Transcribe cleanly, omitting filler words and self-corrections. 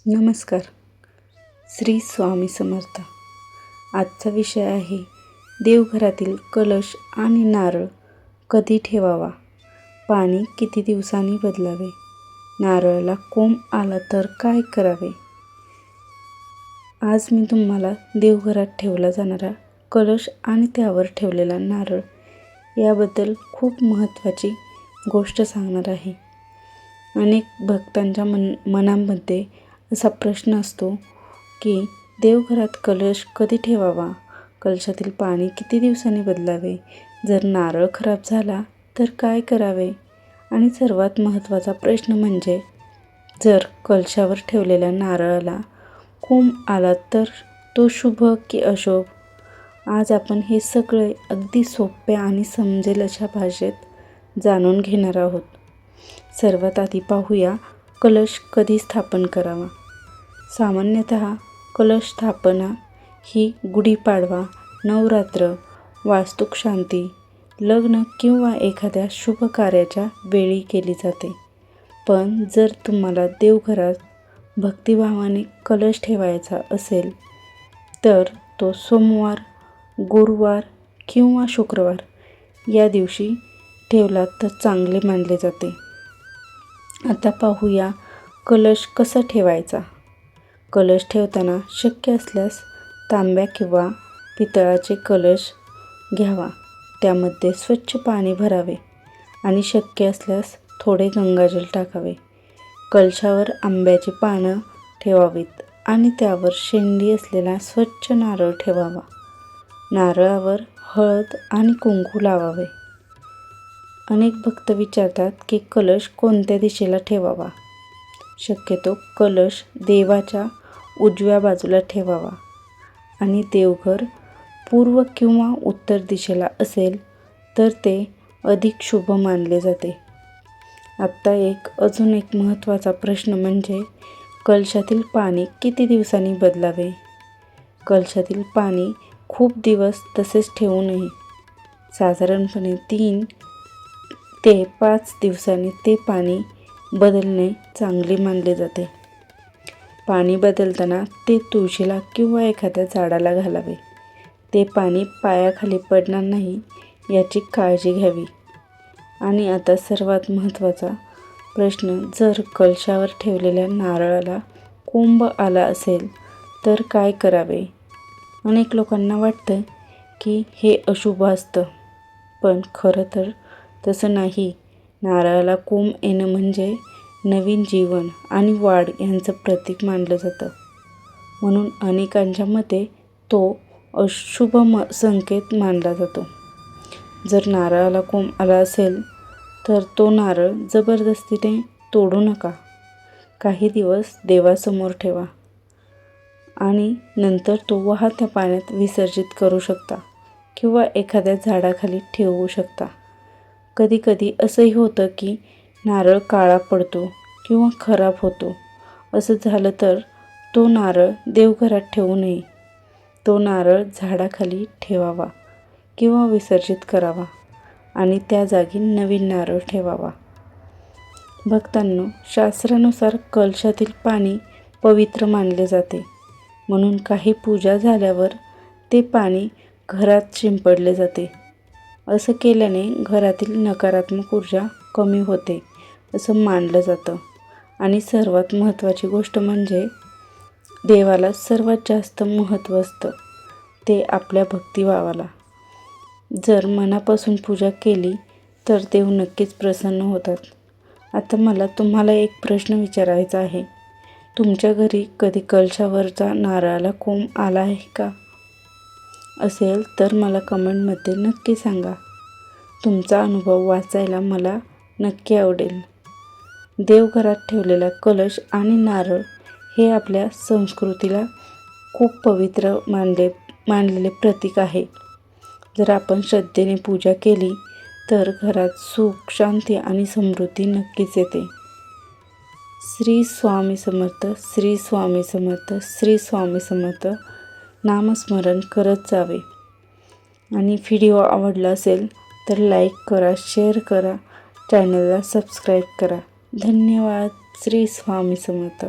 नमस्कार. श्री स्वामी समर्थ. आजचा विषय आहे देवघरातील कलश आणि नारळ कधी ठेवावा, पाणी किती दिवसांनी बदलावे, नारळाला कोंब आला तर काय करावे. आज मी तुम्हाला देवघरात ठेवला जाणारा कलश आणि त्यावर ठेवलेला नारळ याबद्दल खूप महत्त्वाची गोष्ट सांगणार आहे. अनेक भक्तांच्या मनामध्ये असा प्रश्न असतो की देवघरात कलश कधी ठेवावा, कलशातील पाणी किती दिवसांनी बदलावे, जर नारळ खराब झाला तर काय करावे, आणि सर्वात महत्त्वाचा प्रश्न म्हणजे जर कलशावर ठेवलेल्या नारळाला कोंब आला तर तो शुभ की अशुभ. आज आपण हे सगळे अगदी सोप्या आणि समजेल अशा भाषेत जाणून घेणार आहोत. सर्वात आधी पाहूया कलश कधी स्थापन करावा. सामान्यतः कलश स्थापना ही गुढीपाडवा, नवरात्र, वास्तुक शांती, लग्न किंवा एखाद्या शुभ कार्याच्या वेळी केली जाते. पण जर तुम्हाला देवघरात भक्तिभावाने कलश ठेवायचा असेल तर तो सोमवार, गुरुवार किंवा शुक्रवार या दिवशी ठेवला तर चांगले मानले जाते. आता पाहूया कलश कसा ठेवायचा. कलश ठेवताना शक्य असल्यास तांब्या किंवा पितळाचे कलश घ्यावा. त्यामध्ये स्वच्छ पाणी भरावे आणि शक्य असल्यास थोडे गंगाजल टाकावे. कलशावर आंब्याची पानं ठेवावीत आणि त्यावर शेंडी असलेला स्वच्छ नारळ ठेवावा. नारळावर हळद आणि कुंकू लावावे. अनेक भक्त विचारतात की कलश कोणत्या दिशेला ठेवावा. शक्यतो कलश देवाच्या उजव्या बाजूला ठेवावा आणि देवघर पूर्व किंवा उत्तर दिशेला असेल तर ते अधिक शुभ मानले जाते. आत्ता अजून एक महत्त्वाचा प्रश्न म्हणजे कलशातील पाणी किती दिवसांनी बदलावे. कलशातील पाणी खूप दिवस तसेच ठेवू नये. साधारणपणे 3 ते 5 दिवसांनी ते पाणी बदलणे चांगले मानले जाते. पाणी बदलताना ते तुळशीला किंवा एखाद्या झाडाला घालावे. ते पाणी पायाखाली पडणार नाही याची काळजी घ्यावी. आणि आता सर्वात महत्त्वाचा प्रश्न, जर कलशावर ठेवलेल्या नारळाला कोंब आला असेल तर काय करावे. अनेक लोकांना वाटतं की हे अशुभ असतं, पण खरं तर तसं नाही. नारळाला कोंब येणं म्हणजे नवीन जीवन आणि वाढ यांचं प्रतीक मानलं जातं. म्हणून अनेकांच्या मते तो अशुभ संकेत मानला जातो. जर नारळाला कोंब आला असेल तर तो नारळ जबरदस्तीने तोडू नका. काही दिवस देवासमोर ठेवा आणि नंतर तो वाहत्या पाण्यात विसर्जित करू शकता किंवा एखाद्या झाडाखाली ठेवू शकता. कधीकधी असंही होतं की नारळ काळा पडतो किंवा खराब होतो. असं झालं तर तो नारळ देवघरात ठेवू नये. तो नारळ झाडाखाली ठेवावा किंवा विसर्जित करावा आणि त्या जागी नवीन नारळ ठेवावा. भक्तांनो, शास्त्रानुसार कलशातील पाणी पवित्र मानले जाते. म्हणून काही पूजा झाल्यावर ते पाणी घरात शिंपडले जाते. असं केल्याने घरातील नकारात्मक ऊर्जा कमी होते असं मानलं जातं. आणि सर्वात महत्त्वाची गोष्ट म्हणजे देवाला सर्वात जास्त महत्त्व असतं ते आपल्या भक्तिभावाला. जर मनापासून पूजा केली तर देव नक्कीच प्रसन्न होतात. आता मला तुम्हाला एक प्रश्न विचारायचा आहे. तुमच्या घरी कधी कलशावरचा नारळाला कोंब आला आहे का? असेल तर मला कमेंटमध्ये नक्की सांगा. तुमचा अनुभव वाचायला मला नक्की आवडेल. देवघरात ठेवलेला कलश आणि नारळ हे आपल्या संस्कृतीला खूप पवित्र मानलेले प्रतीक आहे. जर आपण श्रद्धेने पूजा केली तर घरात सुख, शांती आणि समृद्धी नक्कीच येते. श्री स्वामी समर्थ. श्री स्वामी समर्थ. श्री स्वामी समर्थ नामस्मरण करत जावे. आणि व्हिडिओ आवडला असेल तर लाईक करा, शेअर करा, चॅनलला सबस्क्राईब करा. धन्यवाद. श्री स्वामी समर्थ.